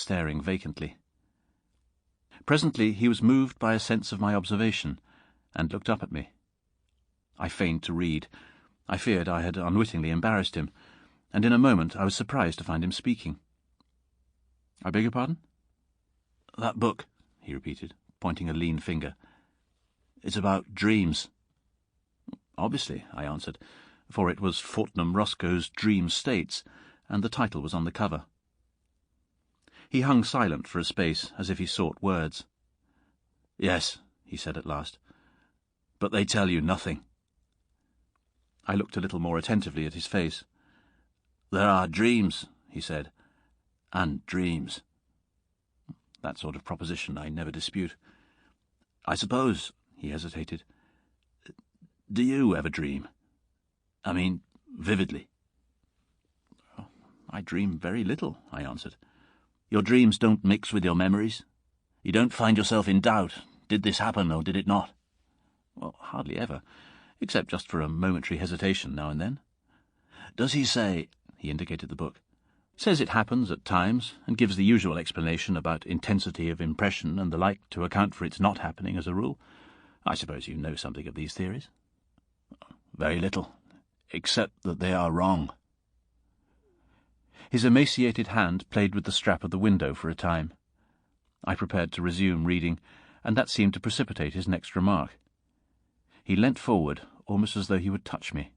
staring vacantly. Presently he was moved by a sense of my observation, and looked up at me. I feigned to read. I feared I had unwittingly embarrassed him, and in a moment I was surprised to find him speaking. "I beg your pardon?" "That book," he repeated, pointing a lean finger. "It's about dreams." "Obviously," I answered, for it was Fortnum Roscoe's Dream States, and the title was on the cover. He hung silent for a space, as if he sought words. "Yes," he said at last, "but they tell you nothing." I looked a little more attentively at his face. "There are dreams," he said, "and dreams." That sort of proposition I never dispute. "I suppose," he hesitated, "do you ever dream? I mean, vividly?" "I dream very little," I answered. "Your dreams don't mix with your memories? You don't find yourself in doubt, did this happen or did it not?" "Well, hardly ever, except just for a momentary hesitation now and then." "Does he say—" he indicated the book. "Says it happens at times, and gives the usual explanation about intensity of impression and the like to account for its not happening as a rule. I suppose you know something of these theories?" "Very little, except that they are wrong." His emaciated hand played with the strap of the window for a time. I prepared to resume reading, and that seemed to precipitate his next remark. He leant forward, almost as though he would touch me.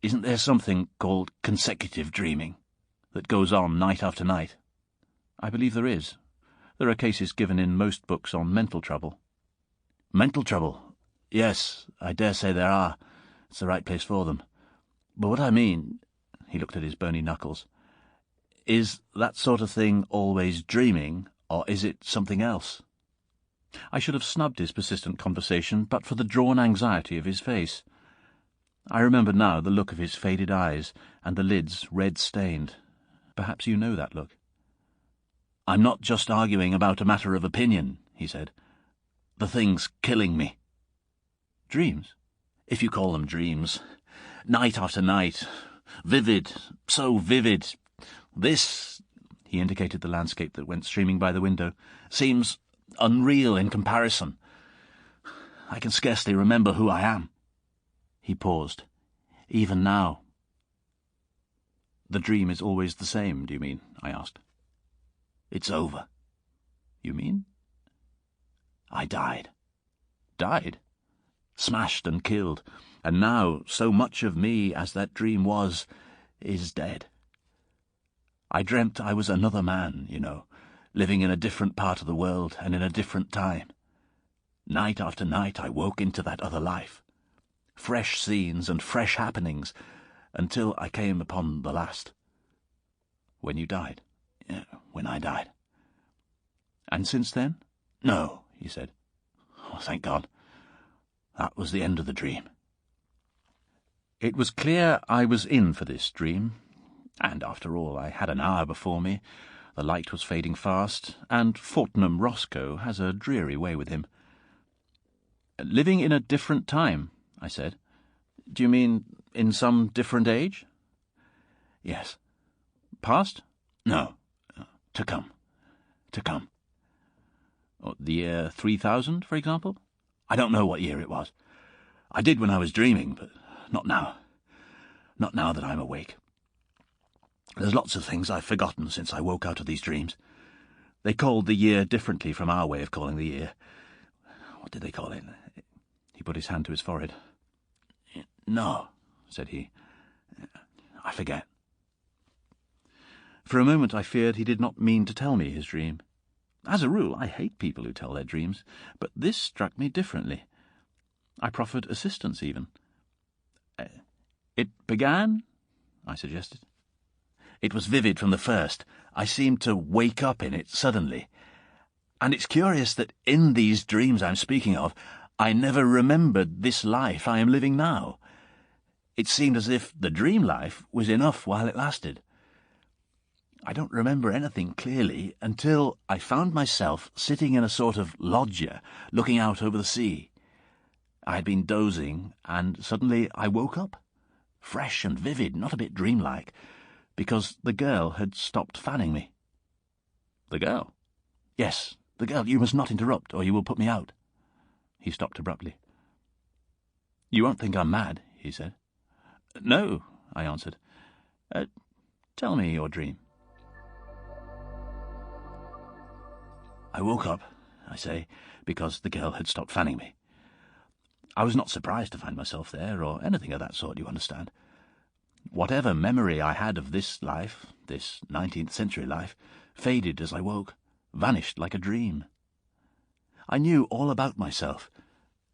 "Isn't there something called consecutive dreaming, that goes on night after night?" "I believe there is. There are cases given in most books on mental trouble." "Mental trouble? Yes, I dare say there are. It's the right place for them. But what I mean," he looked at his bony knuckles, "is that sort of thing always dreaming, or is it something else?" I should have snubbed his persistent conversation but for the drawn anxiety of his face. I remember now the look of his faded eyes, and the lids red-stained. Perhaps you know that look. "I'm not just arguing about a matter of opinion," he said. "The thing's killing me." "Dreams?" "If you call them dreams. Night after night. Vivid, so vivid. This," he indicated the landscape that went streaming by the window, "seems unreal in comparison. I can scarcely remember who I am." He paused. "Even now." "The dream is always the same, do you mean?" I asked. "It's over." "You mean?" "I died." "Died?" "Smashed and killed. And now so much of me as that dream was is dead. I dreamt I was another man, you know, living in a different part of the world and in a different time. Night after night I woke into that other life. Fresh scenes and fresh happenings, until I came upon the last." "When you died?" "Yeah, when I died." "And since then?" "No," he said. "Oh, thank God. That was the end of the dream." It was clear I was in for this dream, and after all I had an hour before me. The light was fading fast, and Fortnum Roscoe has a dreary way with him. "Living in a different time," I said. "Do you mean in some different age?" "Yes." "Past?" "No. To come. To come." "The year 3000, for example?" "I don't know what year it was. I did when I was dreaming, but not now. Not now that I'm awake. There's lots of things I've forgotten since I woke out of these dreams. They called the year differently from our way of calling the year. What did they call it?" He put his hand to his forehead. "No," said he. "I forget." For a moment I feared he did not mean to tell me his dream. As a rule, I hate people who tell their dreams, but this struck me differently. I proffered assistance even. "It began?" I suggested. "It was vivid from the first. I seemed to wake up in it suddenly. And it's curious that in these dreams I'm speaking of, I never remembered this life I am living now. It seemed as if the dream life was enough while it lasted. I don't remember anything clearly until I found myself sitting in a sort of loggia looking out over the sea. I had been dozing, and suddenly I woke up, fresh and vivid, not a bit dreamlike, because the girl had stopped fanning me. The girl? Yes, the girl. You must not interrupt, or you will put me out. He stopped abruptly. You won't think I'm mad, he said. No, I answered. Tell me your dream. I woke up, I say, because the girl had stopped fanning me. I was not surprised to find myself there, or anything of that sort, you understand. Whatever memory I had of this life, this 19th century life, faded as I woke, vanished like a dream. I knew all about myself,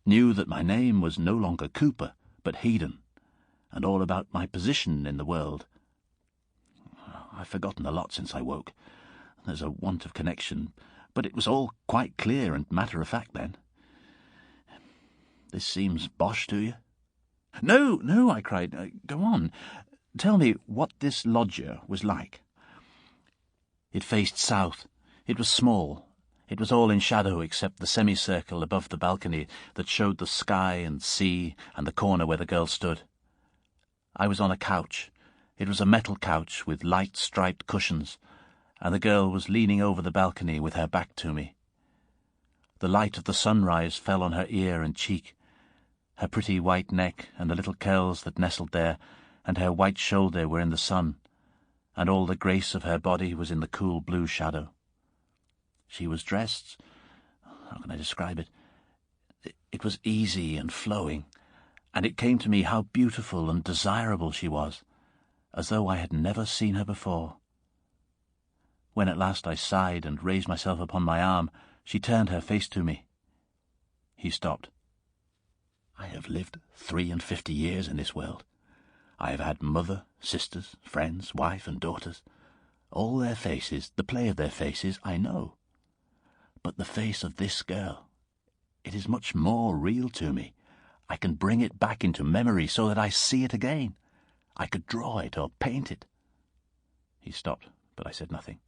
knew that my name was no longer Cooper, but Hedon, and all about my position in the world. I've forgotten a lot since I woke. There's a want of connection, but it was all quite clear and matter-of-fact then. This seems bosh to you? No, I cried. Go on. Tell me what this loggia was like. It faced south. It was small. It was all in shadow except the semicircle above the balcony that showed the sky and sea and the corner where the girl stood. I was on a couch. It was a metal couch with light striped cushions, and the girl was leaning over the balcony with her back to me. The light of the sunrise fell on her ear and cheek. Her pretty white neck and the little curls that nestled there, and her white shoulder were in the sun, and all the grace of her body was in the cool blue shadow. She was dressed, how can I describe it? It was easy and flowing, and it came to me how beautiful and desirable she was, as though I had never seen her before. When at last I sighed and raised myself upon my arm, she turned her face to me. He stopped. I have lived 53 years in this world. I have had mother, sisters, friends, wife and daughters. All their faces, the play of their faces, I know. But the face of this girl, it is much more real to me. I can bring it back into memory so that I see it again. I could draw it or paint it. He stopped, but I said nothing.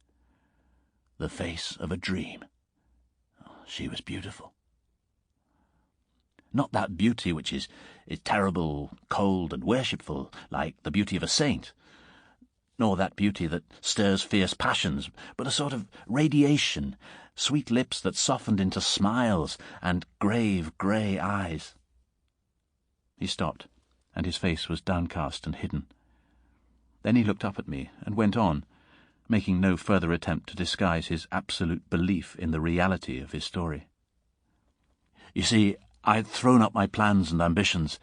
The face of a dream. She was beautiful. Not that beauty which is terrible, cold, and worshipful, like the beauty of a saint, nor that beauty that stirs fierce passions, but a sort of radiation, sweet lips that softened into smiles, and grave grey eyes. He stopped, and his face was downcast and hidden. Then he looked up at me and went on, making no further attempt to disguise his absolute belief in the reality of his story. You see, I had thrown up my plans and ambitions,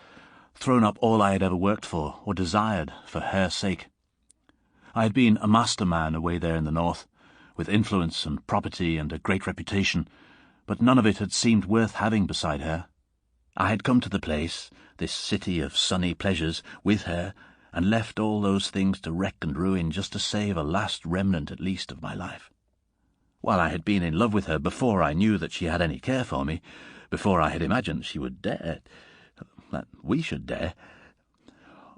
thrown up all I had ever worked for or desired for her sake. I had been a master man away there in the north, with influence and property and a great reputation, but none of it had seemed worth having beside her. I had come to the place, this city of sunny pleasures, with her, and left all those things to wreck and ruin just to save a last remnant at least of my life. While I had been in love with her before I knew that she had any care for me, before I had imagined she would dare, that we should dare,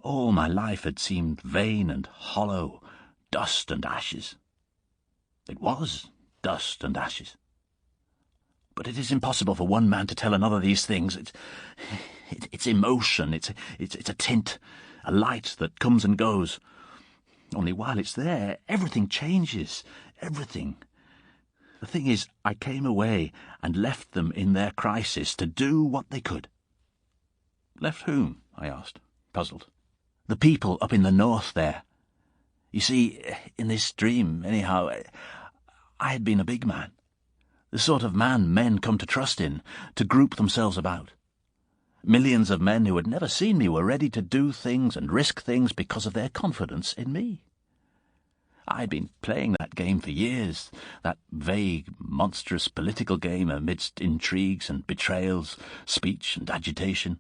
all my life had seemed vain and hollow, dust and ashes. It was dust and ashes. But it is impossible for one man to tell another these things. It's emotion, it's a tint, a light that comes and goes. Only while it's there, everything changes, everything. The thing is, I came away and left them in their crisis to do what they could. Left whom? I asked, puzzled. The people up in the north there. You see, in this dream, anyhow, I had been a big man. The sort of man men come to trust in, to group themselves about. Millions of men who had never seen me were ready to do things and risk things because of their confidence in me. I had been playing that game for years, that vague, monstrous political game amidst intrigues and betrayals, speech and agitation.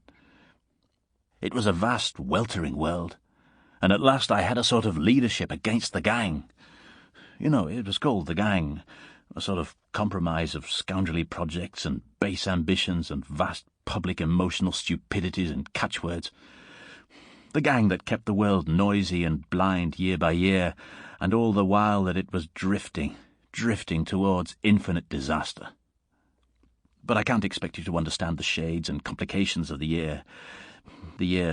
It was a vast, weltering world, and at last I had a sort of leadership against the gang. You know, it was called the gang, a sort of compromise of scoundrelly projects and base ambitions and vast public emotional stupidities and catchwords. The gang that kept the world noisy and blind year by year, and all the while that it was drifting towards infinite disaster. But I can't expect you to understand the shades and complications of the year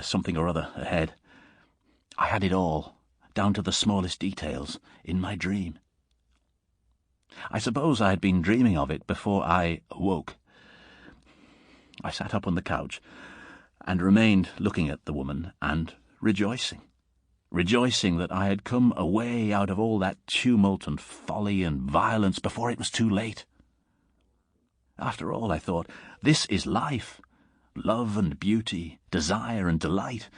something or other ahead. I had it all, down to the smallest details, in my dream. I suppose I had been dreaming of it before I awoke. I sat up on the couch and remained looking at the woman and rejoicing that I had come away out of all that tumult and folly and violence before it was too late. After all, I thought, this is life. Love and beauty, desire and delight,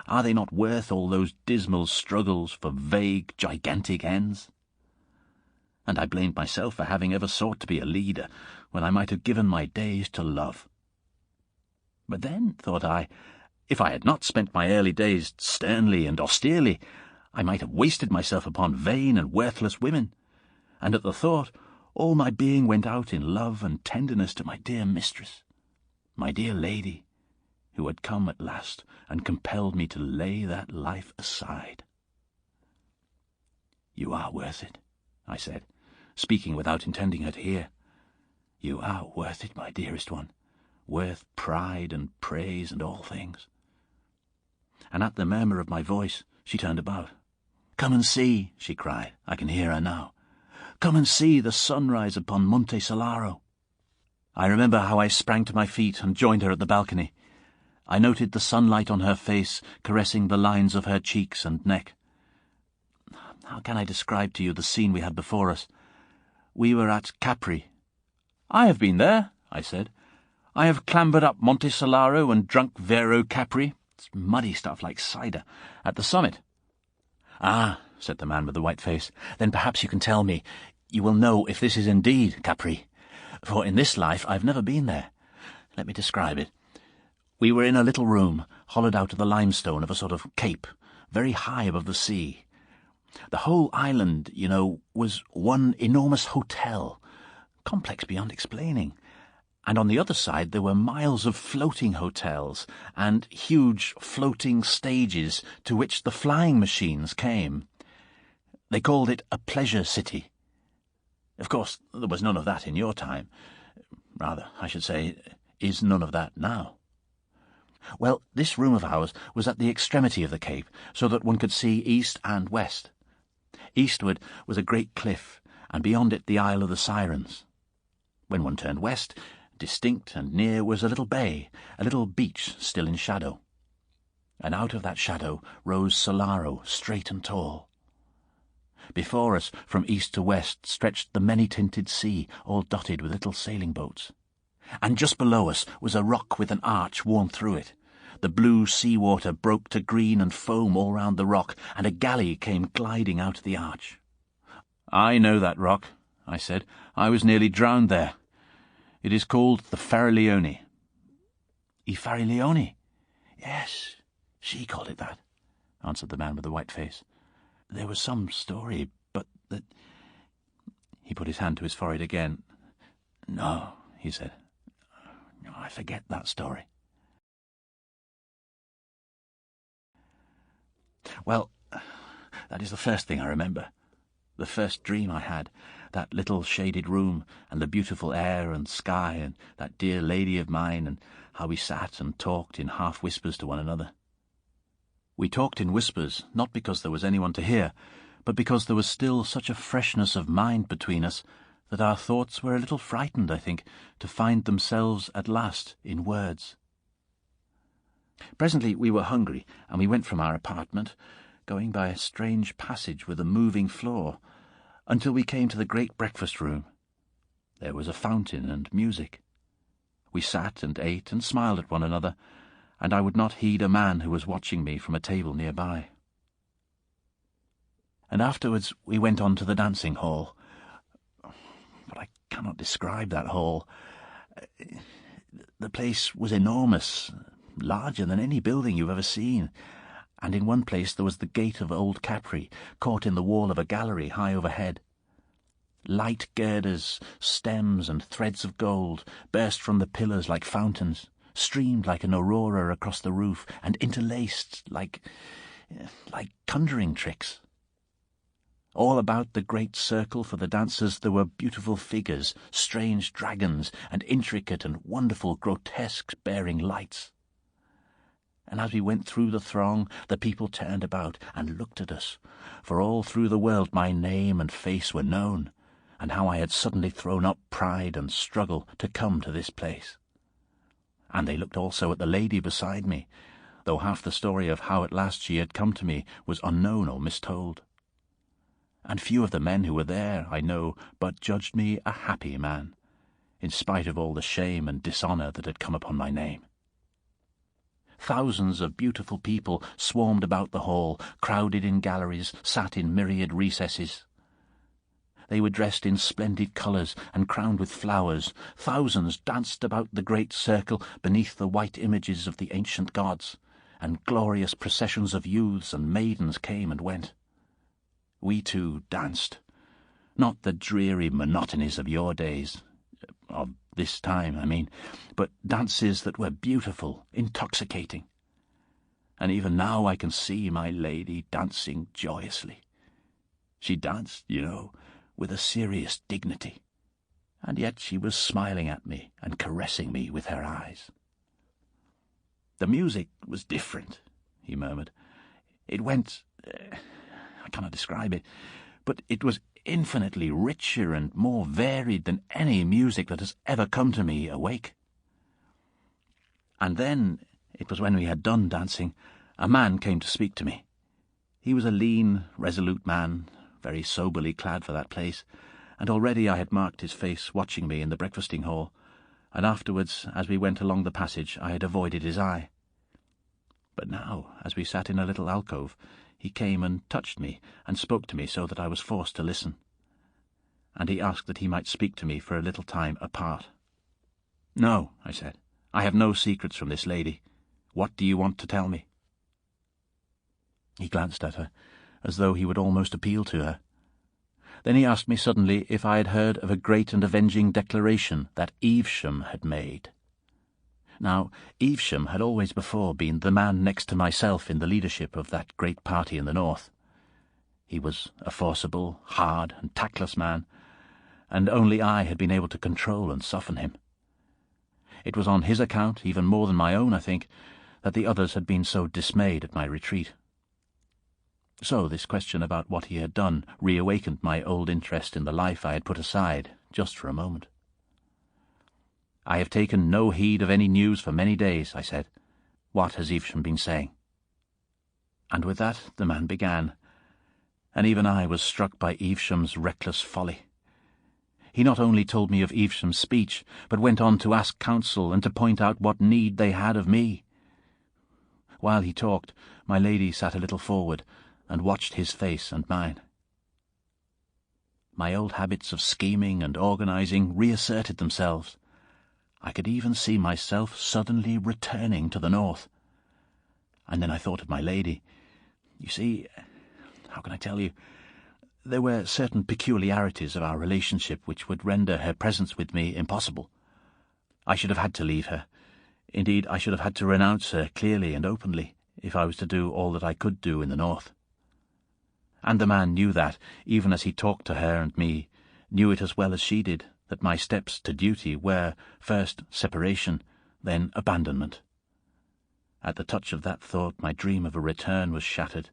are they not worth all those dismal struggles for vague, gigantic ends? And I blamed myself for having ever sought to be a leader, when I might have given my days to love. But then, thought I, if I had not spent my early days sternly and austerely, I might have wasted myself upon vain and worthless women, and at the thought, all my being went out in love and tenderness to my dear mistress, my dear lady, who had come at last and compelled me to lay that life aside. "You are worth it," I said, speaking without intending her to hear. "You are worth it, my dearest one, worth pride and praise and all things." And at the murmur of my voice, she turned about. "Come and see," she cried. I can hear her now. "Come and see the sunrise upon Monte Solaro." I remember how I sprang to my feet and joined her at the balcony. I noted the sunlight on her face, caressing the lines of her cheeks and neck. How can I describe to you the scene we had before us? We were at Capri. "I have been there," I said. "I have clambered up Monte Solaro and drunk Vero Capri. It's muddy stuff like cider, at the summit." "Ah," said the man with the white face, "then perhaps you can tell me. You will know if this is indeed Capri. For in this life I've never been there. Let me describe it. We were in a little room, hollowed out of the limestone of a sort of cape, very high above the sea. The whole island, you know, was one enormous hotel, complex beyond explaining. And on the other side there were miles of floating hotels and huge floating stages to which the flying machines came. They called it a pleasure city. Of course, there was none of that in your time. Rather, I should say, is none of that now. Well, this room of ours was at the extremity of the cape, so that one could see east and west. Eastward was a great cliff, and beyond it the Isle of the Sirens. When one turned west, distinct and near was a little bay, a little beach still in shadow. And out of that shadow rose Solaro, straight and tall. Before us, from east to west, stretched the many-tinted sea, all dotted with little sailing boats. And just below us was a rock with an arch worn through it. The blue sea-water broke to green and foam all round the rock, and a galley came gliding out of the arch. "I know that rock," I said. "I was nearly drowned there. It is called the Fariglione." "I Fariglione? Yes, she called it that," answered the man with the white face. "There was some story, but that—" He put his hand to his forehead again. "No," he said. "No, I forget that story." Well, that is the first thing I remember. The first dream I had, that little shaded room, and the beautiful air and sky, and that dear lady of mine, and how we sat and talked in half-whispers to one another. We talked in whispers, not because there was anyone to hear, but because there was still such a freshness of mind between us that our thoughts were a little frightened, I think, to find themselves at last in words. Presently we were hungry, and we went from our apartment, going by a strange passage with a moving floor, until we came to the great breakfast-room. There was a fountain and music. We sat and ate and smiled at one another, and I would not heed a man who was watching me from a table nearby. And afterwards we went on to the dancing hall. But I cannot describe that hall. The place was enormous, larger than any building you've ever seen, and in one place there was the gate of old Capri, caught in the wall of a gallery high overhead. Light girders, stems and threads of gold burst from the pillars like fountains, streamed like an aurora across the roof, and interlaced like conjuring tricks. All about the great circle for the dancers there were beautiful figures, strange dragons, and intricate and wonderful grotesques bearing lights. And as we went through the throng, the people turned about and looked at us, for all through the world my name and face were known, and how I had suddenly thrown up pride and struggle to come to this place. And they looked also at the lady beside me, though half the story of how at last she had come to me was unknown or mistold. And few of the men who were there, I know, but judged me a happy man, in spite of all the shame and dishonour that had come upon my name. Thousands of beautiful people swarmed about the hall, crowded in galleries, sat in myriad recesses. They were dressed in splendid colours and crowned with flowers. Thousands danced about the great circle beneath the white images of the ancient gods, and glorious processions of youths and maidens came and went. We too danced, not the dreary monotonies of your days, of this time, I mean, but dances that were beautiful, intoxicating. And even now I can see my lady dancing joyously. She danced, you know, with a serious dignity, and yet she was smiling at me and caressing me with her eyes. The music was different, he murmured. It went... I cannot describe it, but it was infinitely richer and more varied than any music that has ever come to me awake. And then, it was when we had done dancing, a man came to speak to me. He was a lean, resolute man, very soberly clad for that place, and already I had marked his face watching me in the breakfasting hall, and afterwards, as we went along the passage, I had avoided his eye. But now, as we sat in a little alcove, he came and touched me and spoke to me so that I was forced to listen. And he asked that he might speak to me for a little time apart. "No," I said, "I have no secrets from this lady. What do you want to tell me?" He glanced at her, as though he would almost appeal to her. Then he asked me suddenly if I had heard of a great and avenging declaration that Evesham had made. Now, Evesham had always before been the man next to myself in the leadership of that great party in the north. He was a forcible, hard, and tactless man, and only I had been able to control and soften him. It was on his account, even more than my own, I think, that the others had been so dismayed at my retreat. So this question about what he had done reawakened my old interest in the life I had put aside, just for a moment. "I have taken no heed of any news for many days," I said. "What has Evesham been saying?" And with that the man began, and even I was struck by Evesham's reckless folly. He not only told me of Evesham's speech, but went on to ask counsel and to point out what need they had of me. While he talked, my lady sat a little forward and watched his face and mine. My old habits of scheming and organising reasserted themselves. I could even see myself suddenly returning to the north. And then I thought of my lady. You see, how can I tell you? There were certain peculiarities of our relationship which would render her presence with me impossible. I should have had to leave her. Indeed, I should have had to renounce her clearly and openly, if I was to do all that I could do in the north. And the man knew that, even as he talked to her and me, knew it as well as she did, that my steps to duty were, first separation, then abandonment. At the touch of that thought, my dream of a return was shattered.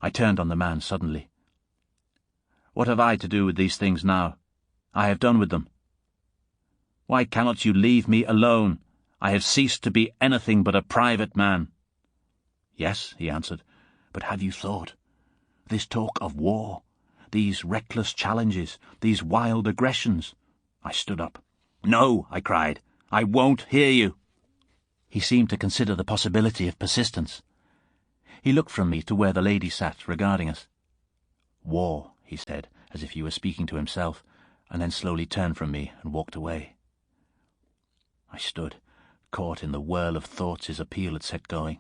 I turned on the man suddenly. "What have I to do with these things now? I have done with them. Why cannot you leave me alone? I have ceased to be anything but a private man." "Yes," he answered, "but have you thought? This talk of war, these reckless challenges, these wild aggressions." I stood up. "No," I cried, "I won't hear you." He seemed to consider the possibility of persistence. He looked from me to where the lady sat, regarding us. "War," he said, as if he were speaking to himself, and then slowly turned from me and walked away. I stood, caught in the whirl of thoughts his appeal had set going.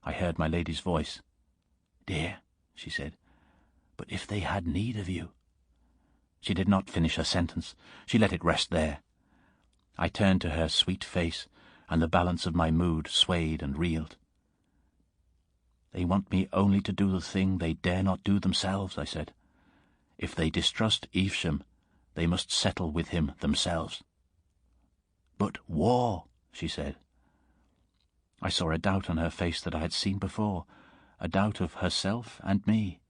I heard my lady's voice. "Dear," she said, "but if they had need of you—" She did not finish her sentence. She let it rest there. I turned to her sweet face, and the balance of my mood swayed and reeled. "They want me only to do the thing they dare not do themselves," I said. "If they distrust Evesham, they must settle with him themselves." "But war," she said. I saw a doubt on her face that I had seen before, a doubt of herself and me.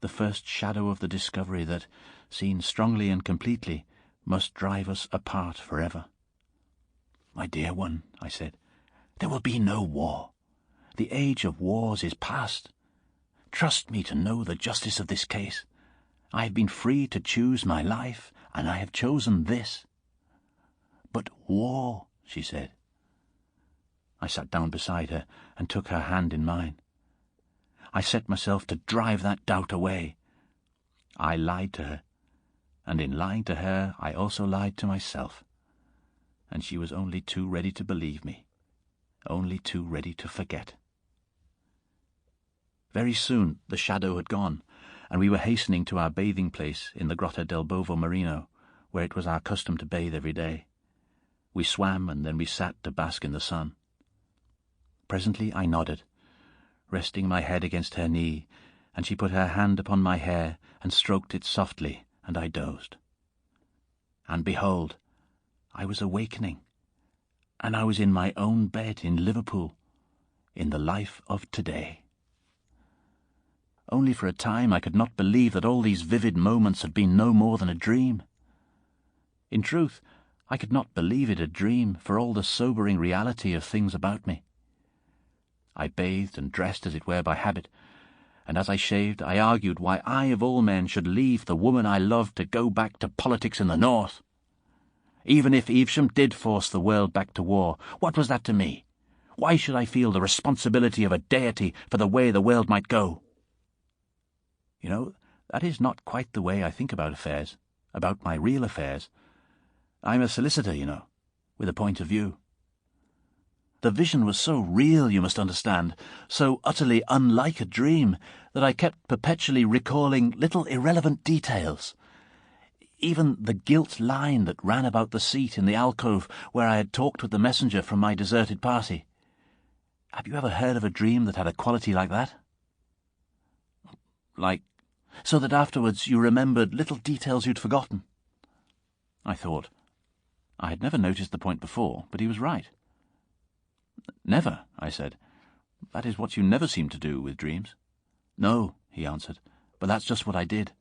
the first shadow of the discovery that, seen strongly and completely, must drive us apart forever. "My dear one," I said, "there will be no war. The age of wars is past. Trust me to know the justice of this case. I have been free to choose my life, and I have chosen this." "But war," she said. I sat down beside her and took her hand in mine. I set myself to drive that doubt away. I lied to her, and in lying to her I also lied to myself. And she was only too ready to believe me, only too ready to forget. Very soon the shadow had gone, and we were hastening to our bathing place in the Grotta del Bovo Marino, where it was our custom to bathe every day. We swam, and then we sat to bask in the sun. Presently I nodded, resting my head against her knee, and she put her hand upon my hair and stroked it softly, and I dozed. And behold, I was awakening, and I was in my own bed in Liverpool, in the life of today. Only for a time I could not believe that all these vivid moments had been no more than a dream. In truth, I could not believe it a dream for all the sobering reality of things about me. I bathed and dressed as it were by habit, and as I shaved I argued why I of all men should leave the woman I loved to go back to politics in the north. Even if Evesham did force the world back to war, what was that to me? Why should I feel the responsibility of a deity for the way the world might go? You know, that is not quite the way I think about affairs, about my real affairs. I'm a solicitor, you know, with a point of view. The vision was so real, you must understand, so utterly unlike a dream, that I kept perpetually recalling little irrelevant details. Even the gilt line that ran about the seat in the alcove where I had talked with the messenger from my deserted party. Have you ever heard of a dream that had a quality like that? So that afterwards you remembered little details you'd forgotten. I thought. I had never noticed the point before, but he was right. "Never," I said. "That is what you never seem to do with dreams." "No," he answered, "but that's just what I did.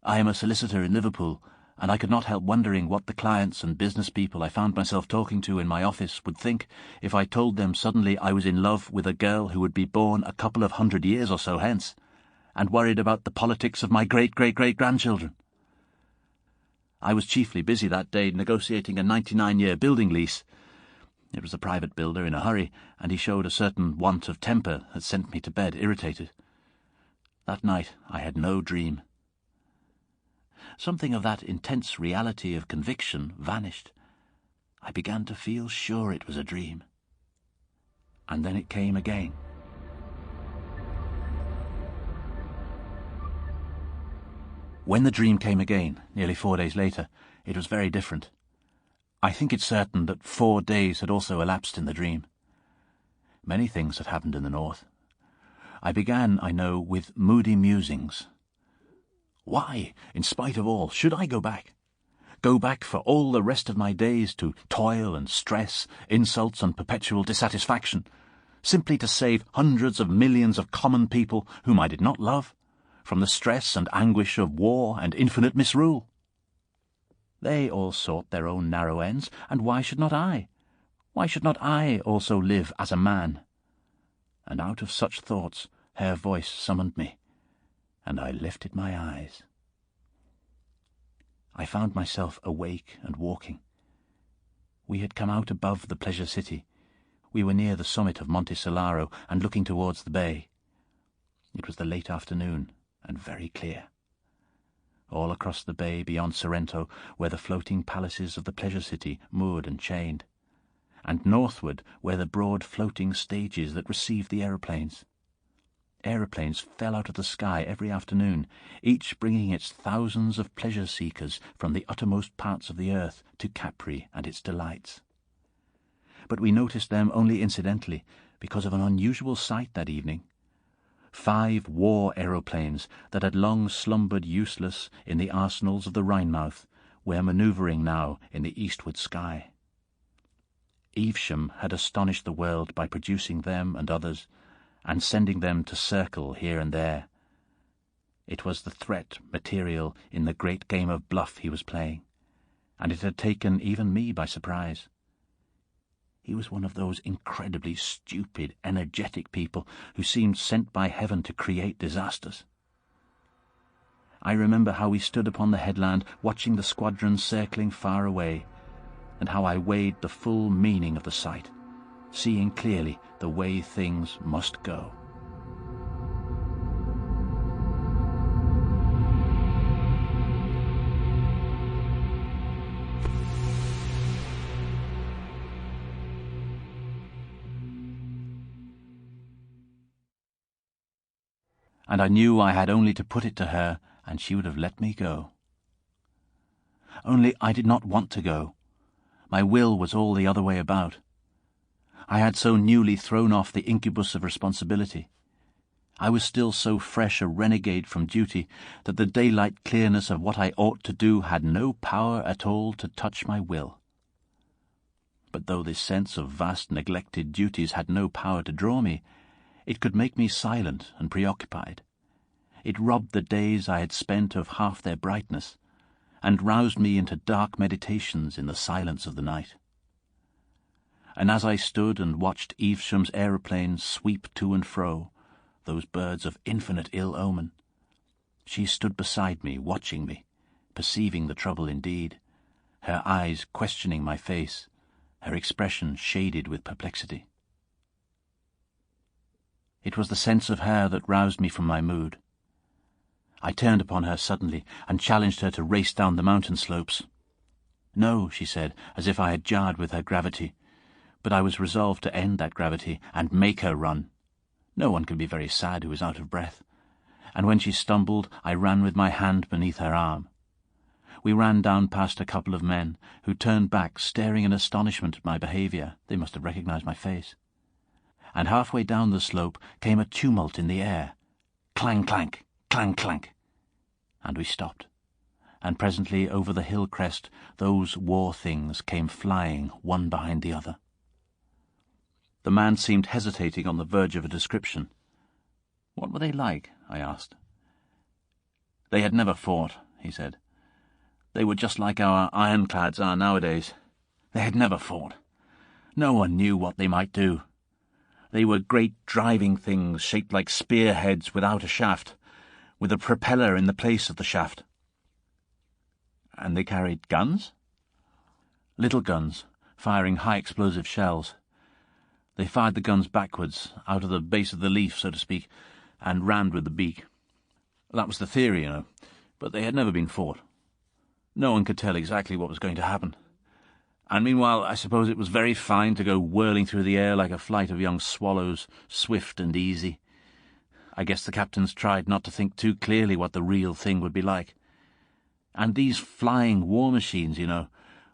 I am a solicitor in Liverpool, and I could not help wondering what the clients and business people I found myself talking to in my office would think if I told them suddenly I was in love with a girl who would be born a couple of 100 years or so hence, and worried about the politics of my great-great-great-grandchildren. I was chiefly busy that day negotiating a 99-year building lease. It was a private builder in a hurry, and he showed a certain want of temper that sent me to bed irritated. That night I had no dream. Something of that intense reality of conviction vanished. I began to feel sure it was a dream. And then it came again. When the dream came again, nearly 4 days later, it was very different. I think it certain that 4 days had also elapsed in the dream. Many things had happened in the north. I began, I know, with moody musings. Why, in spite of all, should I go back? Go back for all the rest of my days to toil and stress, insults and perpetual dissatisfaction, simply to save hundreds of millions of common people whom I did not love, from the stress and anguish of war and infinite misrule? They all sought their own narrow ends, and why should not I? Why should not I also live as a man? And out of such thoughts her voice summoned me, and I lifted my eyes. I found myself awake and walking. We had come out above the pleasure city. We were near the summit of Monte Solaro and looking towards the bay. It was the late afternoon, and very clear. All across the bay beyond Sorrento were the floating palaces of the pleasure city, moored and chained, and northward were the broad floating stages that received the aeroplanes. Aeroplanes fell out of the sky every afternoon, each bringing its thousands of pleasure-seekers from the uttermost parts of the earth to Capri and its delights. But we noticed them only incidentally, because of an unusual sight that evening. 5 war aeroplanes that had long slumbered useless in the arsenals of the Rhine mouth were manoeuvring now in the eastward sky. Evesham had astonished the world by producing them and others, and sending them to circle here and there. It was the threat material in the great game of bluff he was playing, and it had taken even me by surprise. He was one of those incredibly stupid, energetic people who seemed sent by heaven to create disasters. I remember how we stood upon the headland watching the squadron circling far away, and how I weighed the full meaning of the sight, seeing clearly the way things must go. And I knew I had only to put it to her, and she would have let me go. Only I did not want to go. My will was all the other way about. I had so newly thrown off the incubus of responsibility. I was still so fresh a renegade from duty that the daylight clearness of what I ought to do had no power at all to touch my will. But though this sense of vast neglected duties had no power to draw me, it could make me silent and preoccupied. It robbed the days I had spent of half their brightness, and roused me into dark meditations in the silence of the night. And as I stood and watched Evesham's aeroplanes sweep to and fro, those birds of infinite ill omen, she stood beside me, watching me, perceiving the trouble indeed, her eyes questioning my face, her expression shaded with perplexity. It was the sense of her that roused me from my mood. I turned upon her suddenly and challenged her to race down the mountain slopes. No, she said, as if I had jarred with her gravity, but I was resolved to end that gravity and make her run. No one can be very sad who is out of breath, and when she stumbled I ran with my hand beneath her arm. We ran down past a couple of men, who turned back, staring in astonishment at my behaviour. They must have recognised my face. And halfway down the slope came a tumult in the air. Clang, clank, clang, clank. And we stopped. And presently over the hill crest those war things came flying one behind the other. The man seemed hesitating on the verge of a description. What were they like? I asked. They had never fought, he said. They were just like our ironclads are nowadays. They had never fought. No one knew what they might do. They were great driving things shaped like spearheads without a shaft, with a propeller in the place of the shaft. And they carried guns? Little guns, firing high-explosive shells. They fired the guns backwards, out of the base of the leaf, so to speak, and rammed with the beak. That was the theory, you know, but they had never been fought. No one could tell exactly what was going to happen. And meanwhile, I suppose it was very fine to go whirling through the air like a flight of young swallows, swift and easy. I guess the captains tried not to think too clearly what the real thing would be like. And these flying war machines, you know,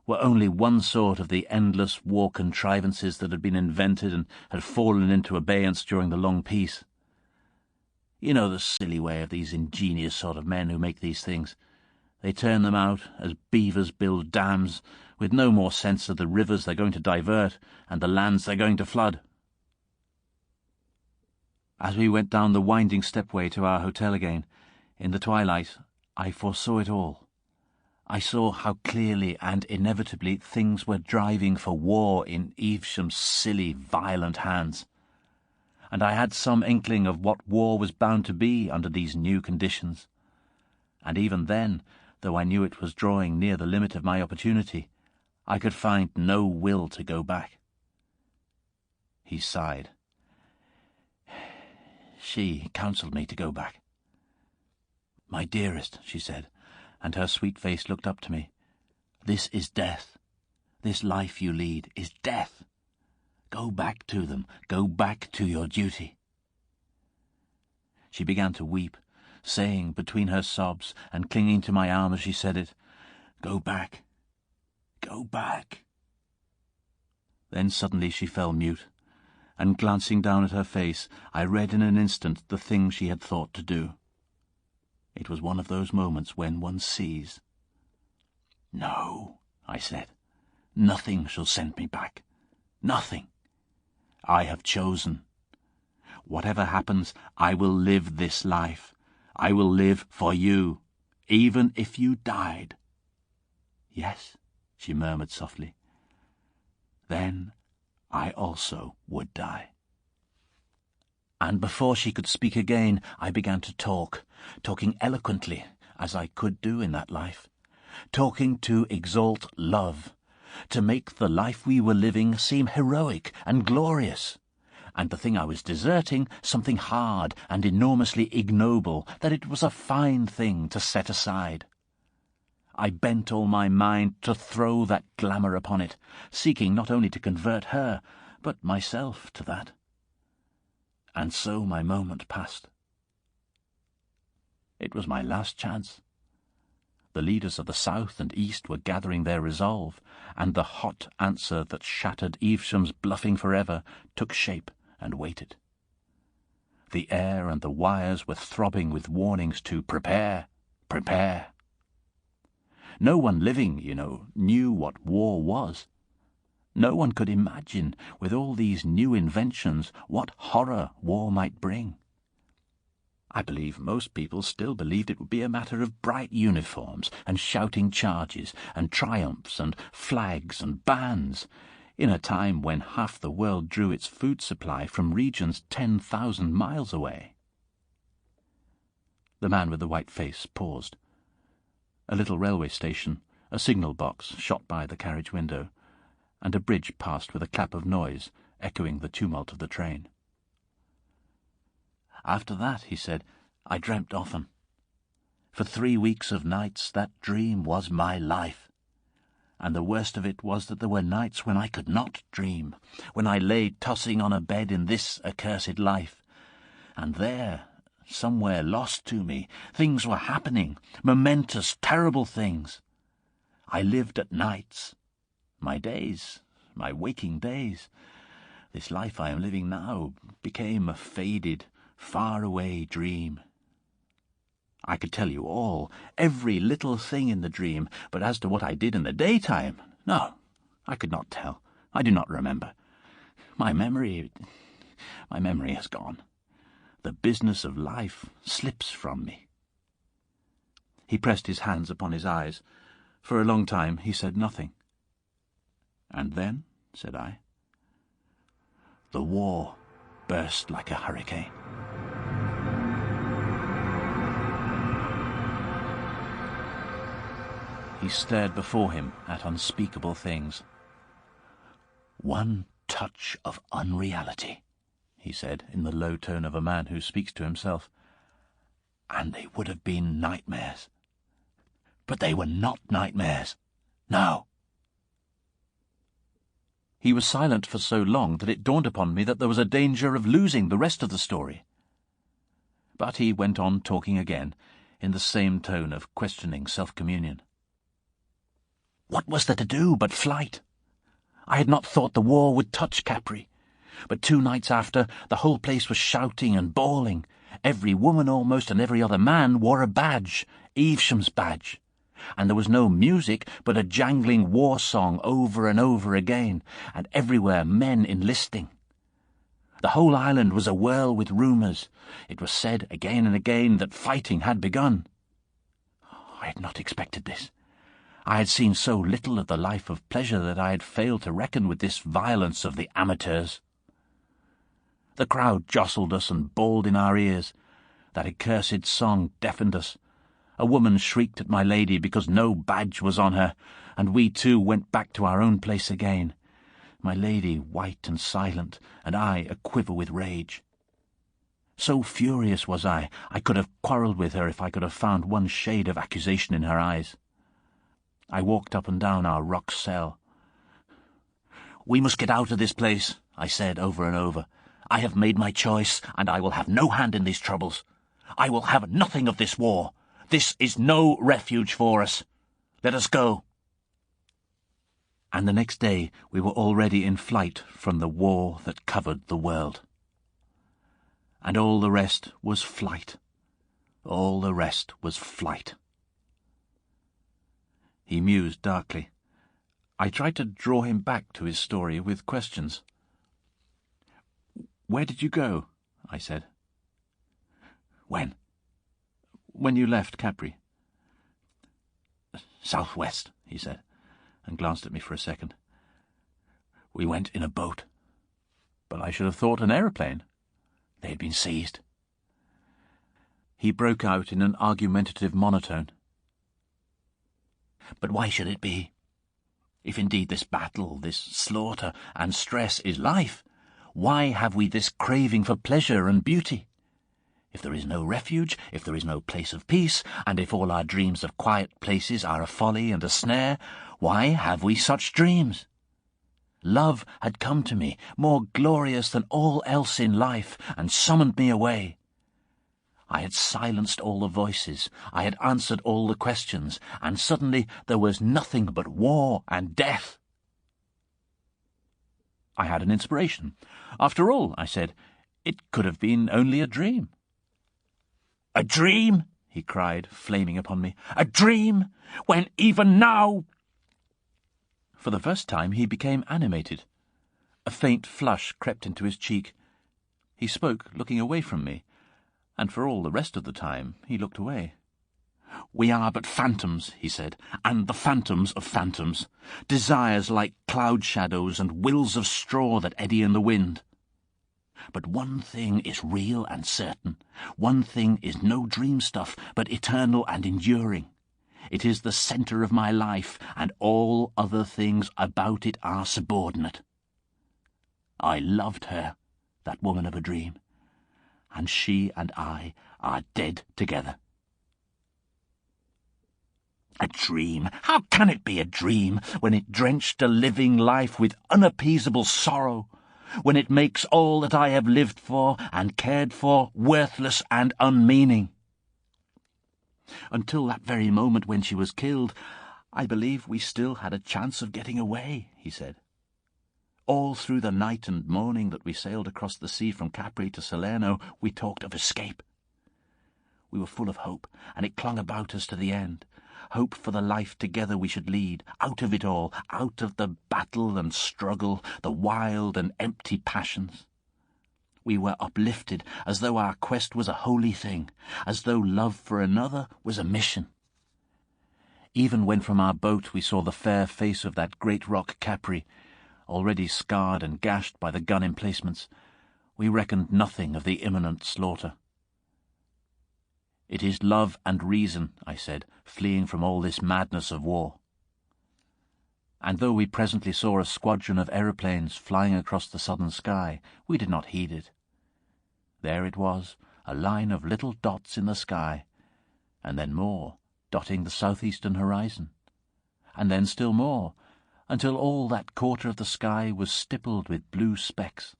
were only one sort of the endless war contrivances that had been invented and had fallen into abeyance during the long peace. You know the silly way of these ingenious sort of men who make these things. They turn them out as beavers build dams, with no more sense of the rivers they're going to divert and the lands they're going to flood. As we went down the winding stepway to our hotel again, in the twilight, I foresaw it all. I saw how clearly and inevitably things were driving for war in Evesham's silly, violent hands. And I had some inkling of what war was bound to be under these new conditions. And even then, though I knew it was drawing near the limit of my opportunity, I could find no will to go back. He sighed. She counselled me to go back. My dearest, she said, and her sweet face looked up to me, this is death. This life you lead is death. Go back to them. Go back to your duty. She began to weep, saying between her sobs and clinging to my arm as she said it, Go back. Go back. Then suddenly she fell mute, and glancing down at her face, I read in an instant the thing she had thought to do. It was one of those moments when one sees. No, I said, nothing shall send me back. Nothing. I have chosen. Whatever happens, I will live this life. I will live for you, even if you died." "Yes," she murmured softly. "Then I also would die." And before she could speak again, I began to talking eloquently, as I could do in that life, talking to exalt love, to make the life we were living seem heroic and glorious, and the thing I was deserting something hard and enormously ignoble, that it was a fine thing to set aside. I bent all my mind to throw that glamour upon it, seeking not only to convert her, but myself to that. And so my moment passed. It was my last chance. The leaders of the South and East were gathering their resolve, and the hot answer that shattered Evesham's bluffing forever took shape and waited. The air and the wires were throbbing with warnings to prepare, prepare. No one living, knew what war was. No one could imagine, with all these new inventions, what horror war might bring. I believe most people still believed it would be a matter of bright uniforms and shouting charges and triumphs and flags and bands, in a time when half the world drew its food supply from regions 10,000 miles away. The man with the white face paused. A little railway station, a signal box shot by the carriage window, and a bridge passed with a clap of noise, echoing the tumult of the train. "After that," he said, "I dreamt often. For 3 weeks of nights that dream was my life. And the worst of it was that there were nights when I could not dream, when I lay tossing on a bed in this accursed life. And there, somewhere lost to me, things were happening, momentous, terrible things. I lived at nights. My days, my waking days, this life I am living now, became a faded, far-away dream. I could tell you all, every little thing in the dream, but as to what I did in the daytime, no, I could not tell. I do not remember. My memory has gone. The business of life slips from me." He pressed his hands upon his eyes. For a long time he said nothing. "And then," said I, "the war burst like a hurricane." He stared before him at unspeakable things. "One touch of unreality," he said, in the low tone of a man who speaks to himself, "and they would have been nightmares. But they were not nightmares. No." He was silent for so long that it dawned upon me that there was a danger of losing the rest of the story. But he went on talking again, in the same tone of questioning self-communion. What was there to do but flight? I had not thought the war would touch Capri, but 2 nights after, the whole place was shouting and bawling. Every woman almost and every other man wore a badge, Evesham's badge, and there was no music but a jangling war song over and over again, and everywhere men enlisting. The whole island was awhirl with rumours. It was said again and again that fighting had begun. I had not expected this. I had seen so little of the life of pleasure that I had failed to reckon with this violence of the amateurs. The crowd jostled us and bawled in our ears. That accursed song deafened us. A woman shrieked at my lady because no badge was on her, and we too went back to our own place again, my lady white and silent, and I a-quiver with rage. So furious was I could have quarrelled with her if I could have found one shade of accusation in her eyes. I walked up and down our rock cell. "We must get out of this place," I said over and over. "I have made my choice, and I will have no hand in these troubles. I will have nothing of this war. This is no refuge for us. Let us go." And the next day we were already in flight from the war that covered the world. And all the rest was flight. All the rest was flight. He mused darkly. I tried to draw him back to his story with questions. "Where did you go?" I said. "When?" when you left Capri?" "Southwest," he said, and glanced at me for a second. "We went in a boat." "But I should have thought an aeroplane." "They had been seized." He broke out in an argumentative monotone. "But why should it be? If indeed this battle, this slaughter and stress is life, why have we this craving for pleasure and beauty? If there is no refuge, if there is no place of peace, and if all our dreams of quiet places are a folly and a snare, why have we such dreams? Love had come to me, more glorious than all else in life, and summoned me away. I had silenced all the voices, I had answered all the questions, and suddenly there was nothing but war and death. I had an inspiration. "After all," I said, "it could have been only a dream." "A dream?" he cried, flaming upon me. "A dream? When even now—" For the first time he became animated. A faint flush crept into his cheek. He spoke, looking away from me, and for all the rest of the time he looked away. "We are but phantoms," he said, "and the phantoms of phantoms, desires like cloud shadows and wills of straw that eddy in the wind. But one thing is real and certain. One thing is no dream stuff, but eternal and enduring. It is the centre of my life, and all other things about it are subordinate. I loved her, that woman of a dream, and she and I are dead together." A dream? How can it be a dream when it drenched a living life with unappeasable sorrow, when it makes all that I have lived for and cared for worthless and unmeaning? "Until that very moment when she was killed, I believe we still had a chance of getting away," he said. "All through the night and morning that we sailed across the sea from Capri to Salerno, we talked of escape. We were full of hope, and it clung about us to the end. Hope for the life together we should lead, out of it all, out of the battle and struggle, the wild and empty passions. We were uplifted, as though our quest was a holy thing, as though love for another was a mission. Even when from our boat we saw the fair face of that great rock Capri, already scarred and gashed by the gun emplacements, we reckoned nothing of the imminent slaughter. It is love and reason," I said, fleeing from all this madness of war. And though we presently saw a squadron of aeroplanes flying across the southern sky, we did not heed it. There it was, a line of little dots in the sky, and then more, dotting the southeastern horizon, and then still more, until all that quarter of the sky was stippled with blue specks.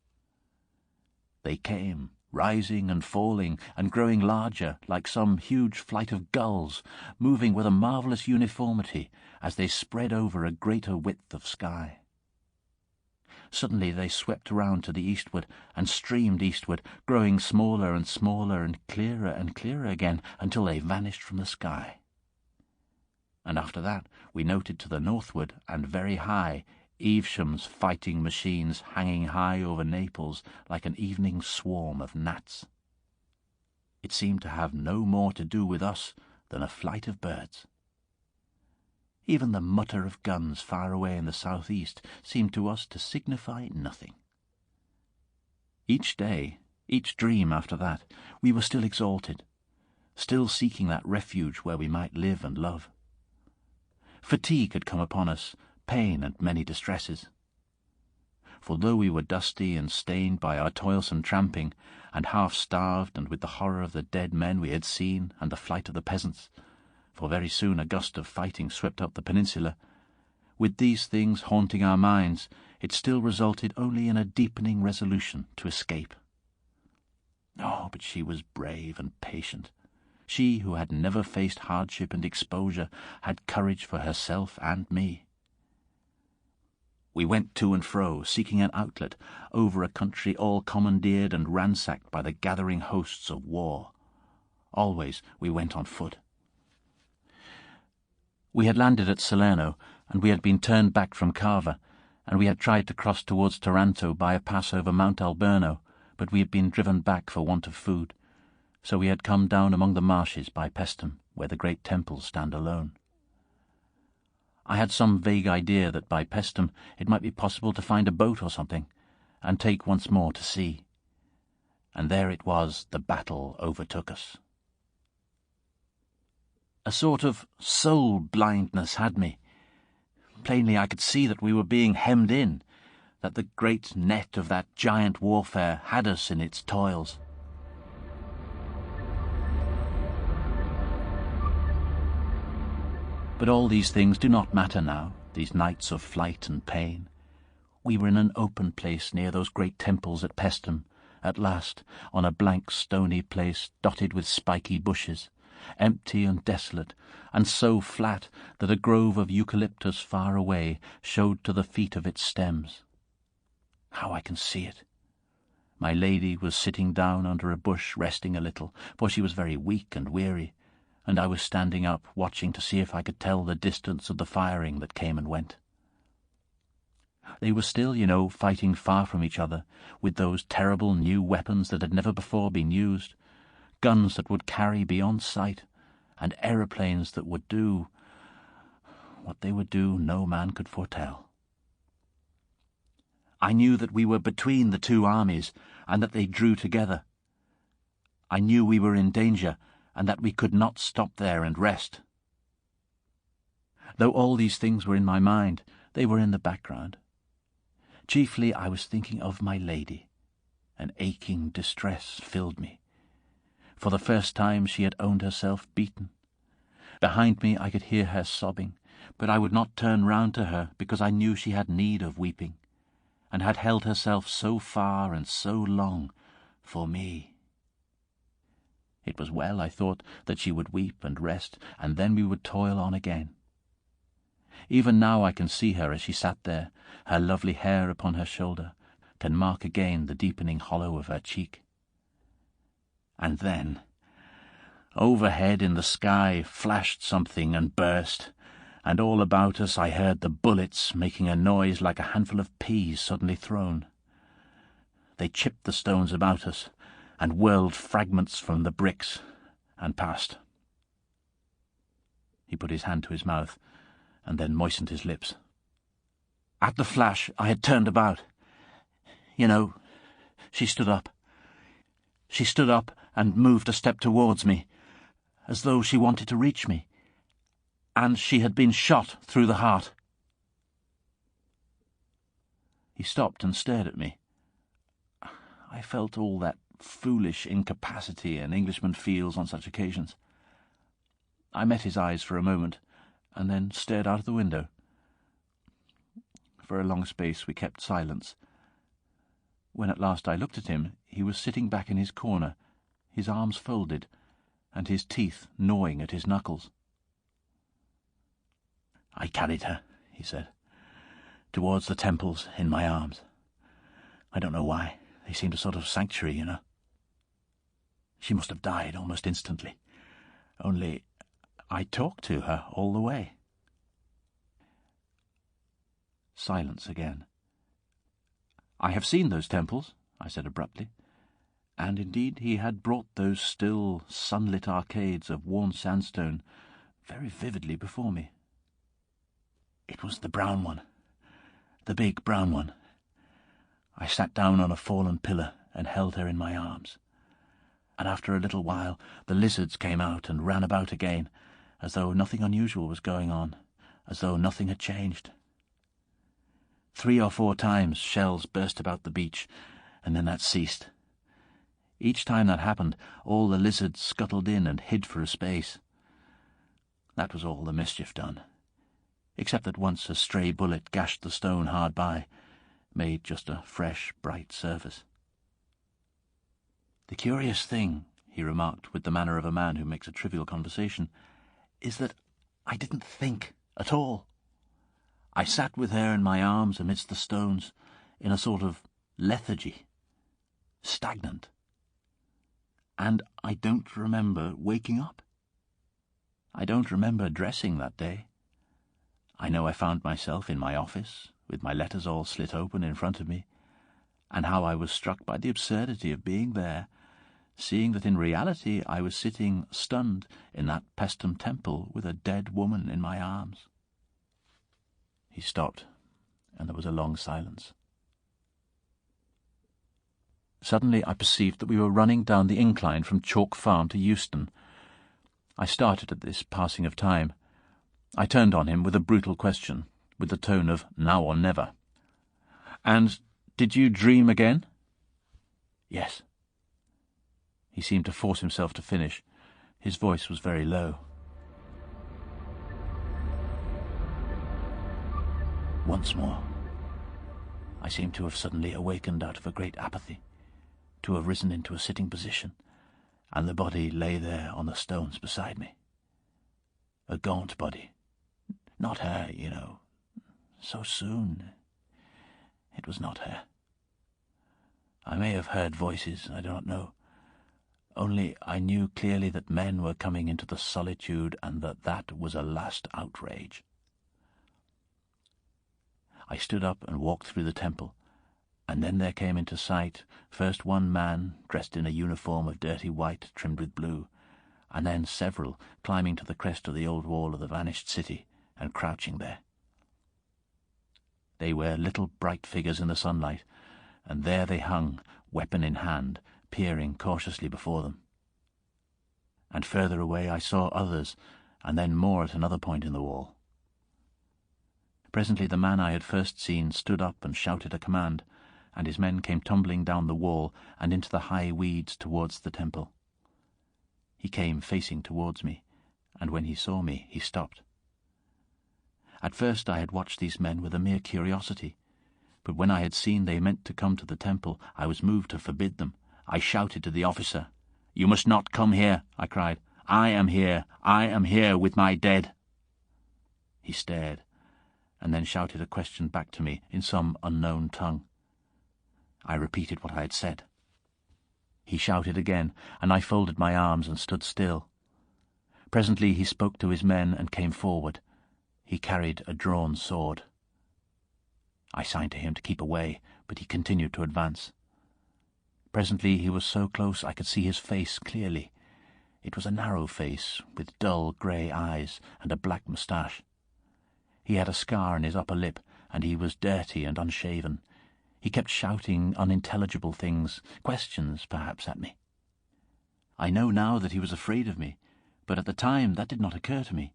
They came, rising and falling and growing larger, like some huge flight of gulls, moving with a marvellous uniformity as they spread over a greater width of sky. Suddenly they swept round to the eastward and streamed eastward, growing smaller and smaller and clearer again until they vanished from the sky. And after that we noted to the northward and very high Evesham's fighting machines hanging high over Naples like an evening swarm of gnats. It seemed to have no more to do with us than a flight of birds. Even the mutter of guns far away in the southeast seemed to us to signify nothing. Each day, each dream after that, we were still exalted, still seeking that refuge where we might live and love. Fatigue had come upon us, pain and many distresses. For though we were dusty and stained by our toilsome tramping, and half-starved and with the horror of the dead men we had seen and the flight of the peasants, for very soon a gust of fighting swept up the peninsula, with these things haunting our minds, it still resulted only in a deepening resolution to escape. Oh, but she was brave and patient. She, who had never faced hardship and exposure, had courage for herself and me. We went to and fro, seeking an outlet, over a country all commandeered and ransacked by the gathering hosts of war. Always we went on foot. We had landed at Salerno, and we had been turned back from Cava, and we had tried to cross towards Taranto by a pass over Mount Alberno, but we had been driven back for want of food. So we had come down among the marshes by Pestum, where the great temples stand alone. I had some vague idea that by Pestum it might be possible to find a boat or something, and take once more to sea. And there it was the battle overtook us. A sort of soul blindness had me. Plainly I could see that we were being hemmed in, that the great net of that giant warfare had us in its toils. But all these things do not matter now, these nights of flight and pain. We were in an open place near those great temples at Pestum, at last, on a blank stony place dotted with spiky bushes, empty and desolate, and so flat that a grove of eucalyptus far away showed to the feet of its stems. How I can see it! My lady was sitting down under a bush resting a little, for she was very weak and weary, and I was standing up watching to see if I could tell the distance of the firing that came and went. They were still, you know, fighting far from each other, with those terrible new weapons that had never before been used, guns that would carry beyond sight, and aeroplanes that would do what they would do no man could foretell. I knew that we were between the two armies, and that they drew together. I knew we were in danger, and that we could not stop there and rest. Though all these things were in my mind, they were in the background. Chiefly I was thinking of my lady. An aching distress filled me. For the first time she had owned herself beaten. Behind me I could hear her sobbing, but I would not turn round to her because I knew she had need of weeping, and had held herself so far and so long for me. It was well, I thought, that she would weep and rest, and then we would toil on again. Even now I can see her as she sat there, her lovely hair upon her shoulder, can mark again the deepening hollow of her cheek. And then, overhead in the sky flashed something and burst, and all about us I heard the bullets making a noise like a handful of peas suddenly thrown. They chipped the stones about us, and whirled fragments from the bricks, and passed. He put his hand to his mouth, and then moistened his lips. At the flash I had turned about. You know, she stood up. She stood up and moved a step towards me, as though she wanted to reach me, and she had been shot through the heart. He stopped and stared at me. I felt all that foolish incapacity an Englishman feels on such occasions. I met his eyes for a moment, and then stared out of the window. For a long space we kept silence. When at last I looked at him, he was sitting back in his corner, his arms folded, and his teeth gnawing at his knuckles. "I carried her," he said, "towards the temples in my arms. I don't know why. They seemed a sort of sanctuary, you know. She must have died almost instantly. Only I talked to her all the way." Silence again. "I have seen those temples," I said abruptly, and indeed he had brought those still, sunlit arcades of worn sandstone very vividly before me. "It was the brown one, the big brown one. I sat down on a fallen pillar and held her in my arms. And after a little while the lizards came out and ran about again, as though nothing unusual was going on, as though nothing had changed. 3 or 4 times shells burst about the beach, and then that ceased. Each time that happened, all the lizards scuttled in and hid for a space. That was all the mischief done, except that once a stray bullet gashed the stone hard by, made just a fresh, bright surface. The curious thing," he remarked with the manner of a man who makes a trivial conversation, "is that I didn't think at all. I sat with her in my arms amidst the stones, in a sort of lethargy, stagnant. And I don't remember waking up. I don't remember dressing that day. I know I found myself in my office, with my letters all slit open in front of me, and how I was struck by the absurdity of being there, seeing that in reality I was sitting stunned in that Pestum temple with a dead woman in my arms. He stopped, and there was a long silence. Suddenly I perceived that we were running down the incline from Chalk Farm to Euston. I started at this passing of time. I turned on him with a brutal question, with the tone of now or never. "And did you dream again?" "Yes." He seemed to force himself to finish. His voice was very low. "Once more." I seemed to have suddenly awakened out of a great apathy, to have risen into a sitting position, and the body lay there on the stones beside me. A gaunt body. Not her, you know. So soon. It was not her. I may have heard voices, I do not know. Only I knew clearly that men were coming into the solitude, and that was a last outrage. I stood up and walked through the temple, and then there came into sight first one man dressed in a uniform of dirty white trimmed with blue, and then several climbing to the crest of the old wall of the vanished city and crouching there. They were little bright figures in the sunlight, and there they hung, weapon in hand, peering cautiously before them. And further away I saw others, and then more at another point in the wall. Presently the man I had first seen stood up and shouted a command, and his men came tumbling down the wall and into the high weeds towards the temple. He came facing towards me, and when he saw me, he stopped. At first I had watched these men with a mere curiosity, but when I had seen they meant to come to the temple, I was moved to forbid them. I shouted to the officer. "You must not come here," I cried. I am here with my dead." He stared, and then shouted a question back to me in some unknown tongue. I repeated what I had said. He shouted again, and I folded my arms and stood still. Presently he spoke to his men and came forward. He carried a drawn sword. I signed to him to keep away, but he continued to advance. Presently he was so close I could see his face clearly. It was a narrow face, with dull grey eyes and a black moustache. He had a scar on his upper lip, and he was dirty and unshaven. He kept shouting unintelligible things, questions, perhaps, at me. I know now that he was afraid of me, but at the time that did not occur to me.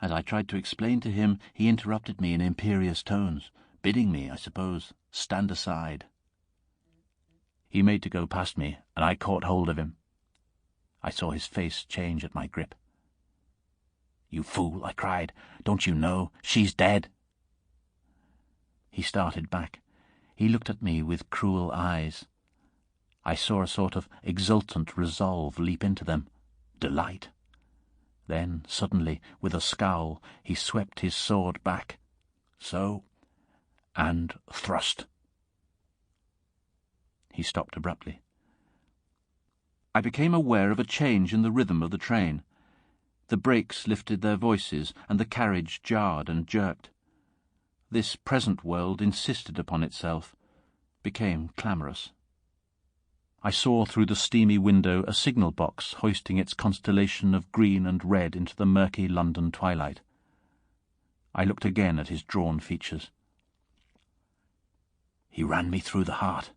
As I tried to explain to him, he interrupted me in imperious tones, bidding me, I suppose, stand aside. He made to go past me, and I caught hold of him. I saw his face change at my grip. "You fool," I cried. "Don't you know? She's dead." He started back. He looked at me with cruel eyes. I saw a sort of exultant resolve leap into them, delight. Then, suddenly, with a scowl, he swept his sword back. So, and thrust. He stopped abruptly. I became aware of a change in the rhythm of the train. The brakes lifted their voices, and the carriage jarred and jerked. This present world insisted upon itself, became clamorous. I saw through the steamy window a signal box hoisting its constellation of green and red into the murky London twilight. I looked again at his drawn features. He ran me through the heart.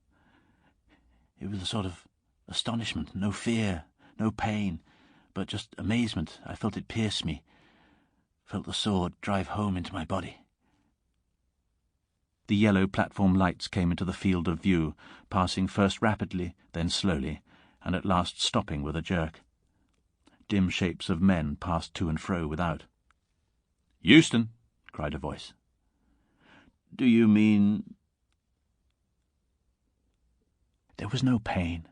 It was a sort of astonishment, no fear, no pain, but just amazement. I felt it pierce me, felt the sword drive home into my body. The yellow platform lights came into the field of view, passing first rapidly, then slowly, and at last stopping with a jerk. Dim shapes of men passed to and fro without. "Euston!" cried a voice. "Do you mean—" There was no pain,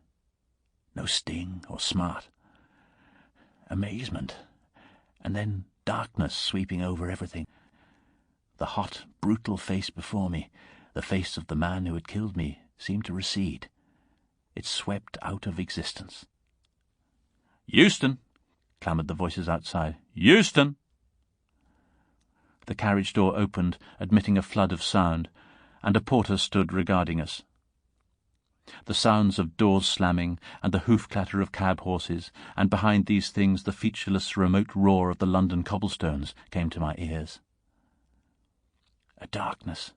no sting or smart. Amazement, and then darkness sweeping over everything. The hot, brutal face before me, the face of the man who had killed me, seemed to recede. It swept out of existence. "Euston!" clamoured the voices outside. "Euston!" The carriage door opened, admitting a flood of sound, and a porter stood regarding us. The sounds of doors slamming and the hoof-clatter of cab horses, and behind these things the featureless remote roar of the London cobblestones came to my ears. A darkness,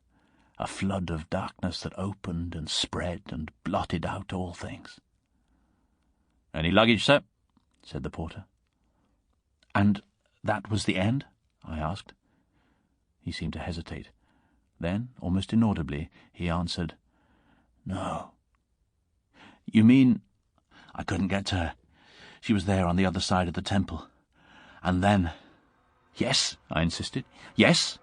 a flood of darkness that opened and spread and blotted out all things. "Any luggage, sir?" said the porter. "And that was the end?" I asked. He seemed to hesitate. Then, almost inaudibly, he answered, "No." "You mean—" "I couldn't get to her. She was there on the other side of the temple. And then—" "Yes," I insisted. "Yes?"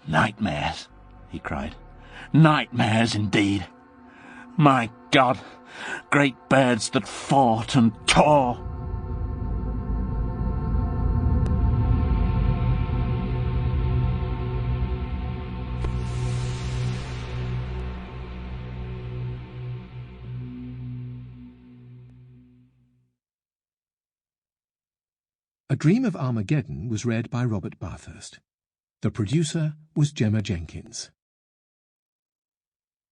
"Nightmares," he cried. "Nightmares indeed. My God, great birds that fought and tore." A Dream of Armageddon was read by Robert Bathurst. The producer was Gemma Jenkins.